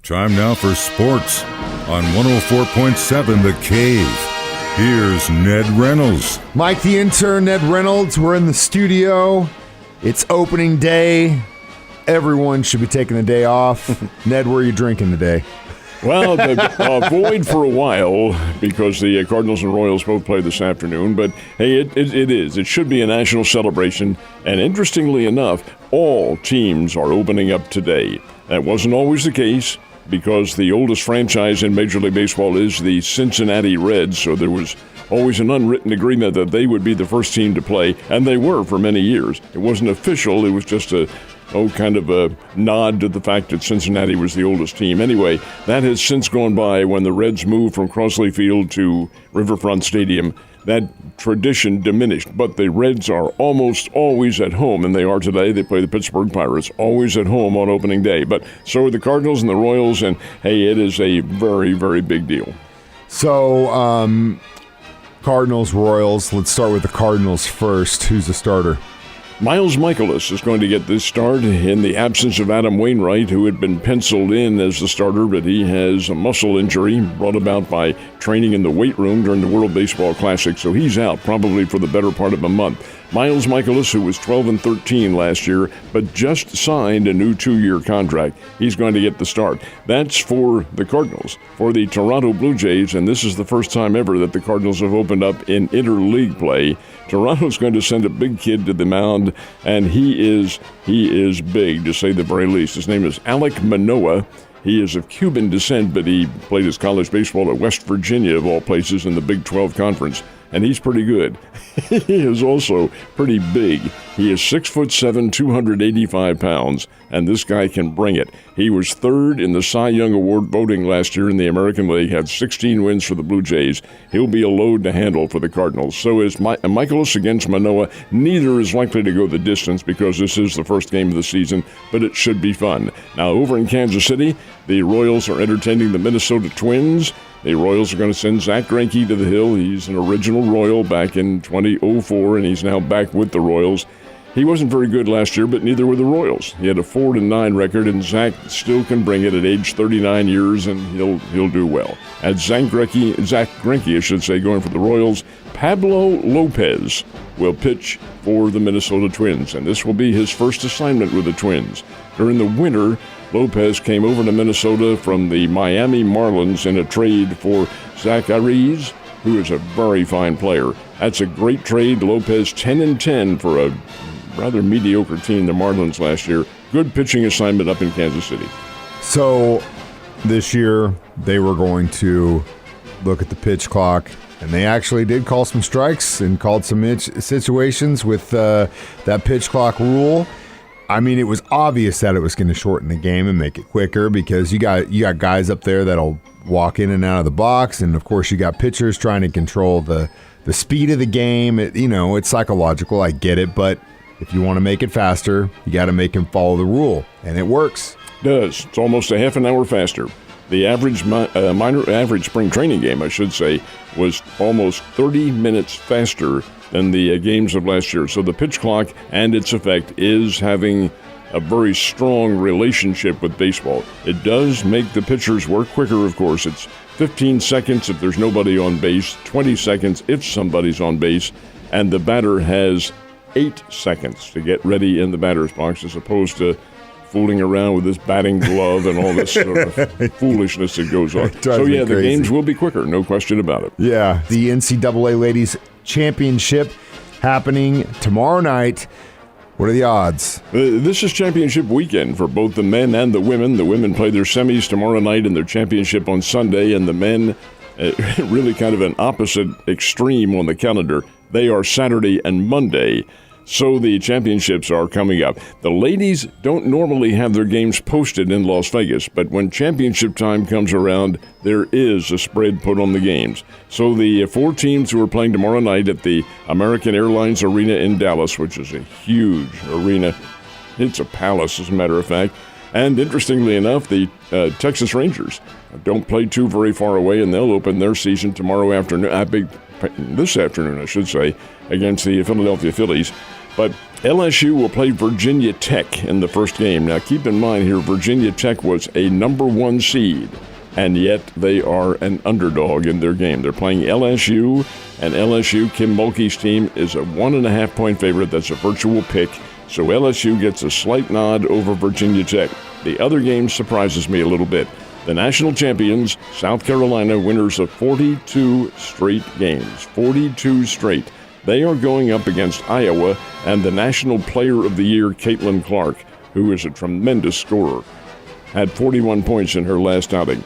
Time now for sports on 104.7 The Cave. Here's Ned Reynolds. Mike the Intern, Ned Reynolds. We're in the studio. It's opening day. Everyone should be taking the day off. Ned, where are you drinking today? Well, avoid for a while because the Cardinals and Royals both play this afternoon. But, hey, it is. It should be a national celebration. And interestingly enough, all teams are opening up today. That wasn't always the case because the oldest franchise in Major League Baseball is the Cincinnati Reds. So there was always an unwritten agreement that they would be the first team to play. And they were for many years. It wasn't official. It was just kind of a nod to the fact that Cincinnati was the oldest team. Anyway, that has since gone by when the Reds moved from Crosley Field to Riverfront Stadium. That tradition diminished, but the Reds are almost always at home, and they are today. They play the Pittsburgh Pirates, always at home on opening day. But so are the Cardinals and the Royals, and, hey, it is a very, very big deal. So, Cardinals, Royals. Let's start with the Cardinals first. Who's the starter? Miles Mikolas is going to get this start in the absence of Adam Wainwright, who had been penciled in as the starter, but he has a muscle injury brought about by training in the weight room during the World Baseball Classic, so he's out probably for the better part of a month. Miles Mikolas, who was 12-13 last year, but just signed a new 2-year contract. He's going to get the start. That's for the Cardinals. For the Toronto Blue Jays, and this is the first time ever that the Cardinals have opened up in interleague play, Toronto's going to send a big kid to the mound, and he is big, to say the very least. His name is Alek Manoah. He is of Cuban descent, but he played his college baseball at West Virginia, of all places, in the Big 12 Conference. And he's pretty good. He is also pretty big. He is 6'7", 285 pounds, and this guy can bring it. He was third in the Cy Young Award voting last year in the American League, had 16 wins for the Blue Jays. He'll be a load to handle for the Cardinals. So is Mikolas against Manoah. Neither is likely to go the distance because this is the first game of the season, but it should be fun. Now, over in Kansas City, the Royals are entertaining the Minnesota Twins. The Royals are going to send Zach Greinke to the hill. He's an original Royal back in 2004, and he's now back with the Royals. He wasn't very good last year, but neither were the Royals. He had a 4-9 record, and Zach still can bring it at age 39 years, and he'll do well. At Zach Greinke, I should say, going for the Royals, Pablo Lopez will pitch for the Minnesota Twins, and this will be his first assignment with the Twins. During the winter, Lopez came over to Minnesota from the Miami Marlins in a trade for Zach Ariz, who is a very fine player. That's a great trade. Lopez 10-10 for a rather mediocre team, the Marlins, last year. Good pitching assignment up in Kansas City. So this year they were going to look at the pitch clock, and they actually did call some strikes and called some situations with that pitch clock rule. I mean, it was obvious that it was going to shorten the game and make it quicker because you got guys up there that'll walk in and out of the box, and of course you got pitchers trying to control the speed of the game. It's psychological. I get it, but if you want to make it faster, you got to make him follow the rule, and it works. It does. It's almost a half an hour faster. The average average spring training game, I should say, was almost 30 minutes faster than the games of last year. So the pitch clock and its effect is having a very strong relationship with baseball. It does make the pitchers work quicker, of course. It's 15 seconds if there's nobody on base, 20 seconds if somebody's on base, and the batter has 8 seconds to get ready in the batter's box as opposed to fooling around with this batting glove and all this sort of foolishness that goes on. So, yeah, the games will be quicker, no question about it. Yeah, the NCAA Ladies Championship happening tomorrow night. What are the odds? This is championship weekend for both the men and the women. The women play their semis tomorrow night and their championship on Sunday, and the men, really kind of an opposite extreme on the calendar. They are Saturday and Monday. So the championships are coming up. The ladies don't normally have their games posted in Las Vegas, but when championship time comes around, there is a spread put on the games. So the 4 teams who are playing tomorrow night at the American Airlines Arena in Dallas, which is a huge arena. It's a palace, as a matter of fact. And interestingly enough, the Texas Rangers don't play too very far away, and they'll open their season tomorrow afternoon. This afternoon, I should say, against the Philadelphia Phillies. But LSU will play Virginia Tech in the first game. Now, keep in mind here, Virginia Tech was a number 1 seed, and yet they are an underdog in their game. They're playing LSU, and LSU, Kim Mulkey's team, is a 1.5-point favorite. That's a virtual pick. So LSU gets a slight nod over Virginia Tech. The other game surprises me a little bit. The national champions, South Carolina, winners of 42 straight games. 42 straight. They are going up against Iowa and the National Player of the Year, Caitlin Clark, who is a tremendous scorer. Had 41 points in her last outing.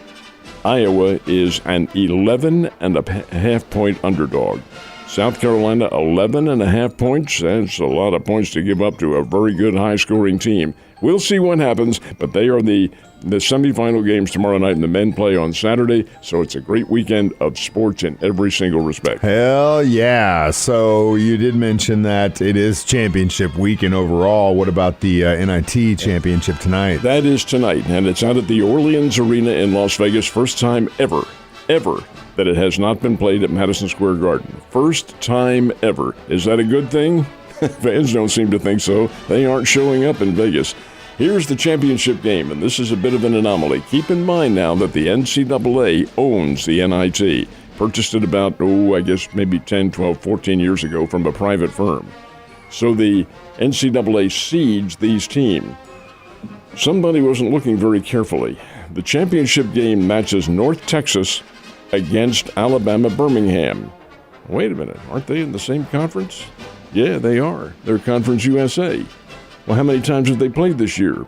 Iowa is an 11.5-point underdog. South Carolina, 11.5 points. That's a lot of points to give up to a very good high-scoring team. We'll see what happens, but they are the semifinal games tomorrow night, and the men play on Saturday, so it's a great weekend of sports in every single respect. Hell yeah. So you did mention that it is championship weekend overall. What about the NIT championship tonight? That is tonight, and it's out at the Orleans Arena in Las Vegas. First time ever that it has not been played at Madison Square Garden. First time ever. Is that a good thing? Fans don't seem to think so. They aren't showing up in Vegas. Here's the championship game, and this is a bit of an anomaly. Keep in mind now that the NCAA owns the NIT. Purchased it about, I guess maybe 10, 12, 14 years ago from a private firm. So the NCAA seeds these teams. Somebody wasn't looking very carefully. The championship game matches North Texas against Alabama Birmingham. Wait a minute, aren't they in the same conference? Yeah, they are. They're Conference USA. Well, how many times have they played this year?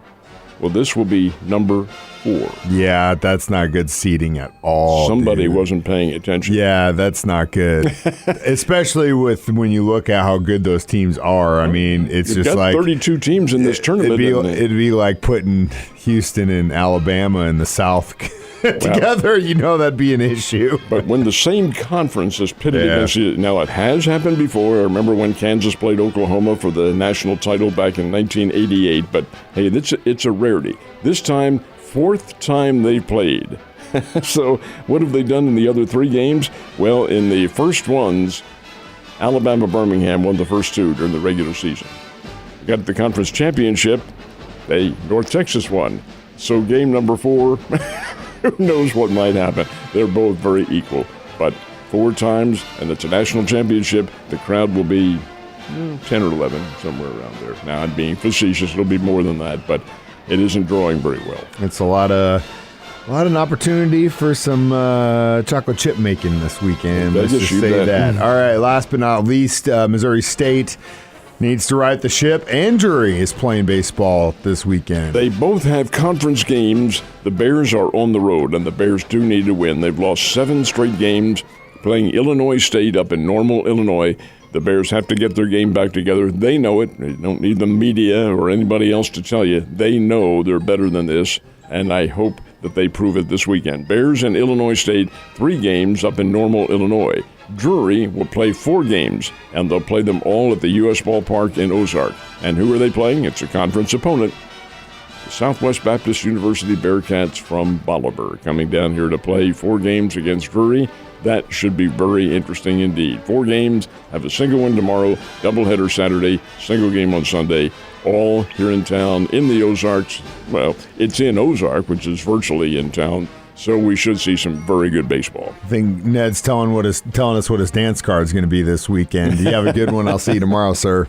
Well, this will be number 4. Yeah, that's not good seeding at all. Somebody wasn't paying attention. Yeah, that's not good. Especially when you look at how good those teams are. I mean, it's You've just got like 32 teams in this tournament. It'd be like putting Houston and Alabama in the South together. You know that'd be an issue. But when the same conference is pitted against you, now it has happened before. I remember when Kansas played Oklahoma for the national title back in 1988. But hey, it's a rarity. This time, 4th time they played. So what have they done in the other 3 games? Well, in the first ones, Alabama Birmingham won the first 2 during the regular season. Got the conference championship. North Texas won. So game number 4. Who knows what might happen? They're both very equal. But 4 times, and it's a national championship, the crowd will be 10 or 11, somewhere around there. Now, I'm being facetious. It'll be more than that, but it isn't drawing very well. It's a lot of an opportunity for some chocolate chip making this weekend. Let's just say that. All right, last but not least, Missouri State needs to right the ship. And Drury is playing baseball this weekend. They both have conference games. The Bears are on the road, and the Bears do need to win. They've lost 7 straight games playing Illinois State up in Normal, Illinois. The Bears have to get their game back together. They know it. They don't need the media or anybody else to tell you. They know they're better than this, and I hope that they prove it this weekend. Bears and Illinois State, 3 games up in Normal, Illinois. Drury will play 4 games, and they'll play them all at the U.S. Ballpark in Ozark. And who are they playing? It's a conference opponent. The Southwest Baptist University Bearcats from Bolivar coming down here to play 4 games against Drury. That should be very interesting indeed. 4 games, have a single win tomorrow, doubleheader Saturday, single game on Sunday, all here in town in the Ozarks. Well, it's in Ozark, which is virtually in town. So we should see some very good baseball. I think Ned's telling us what his dance card is going to be this weekend. You have a good one. I'll see you tomorrow, sir.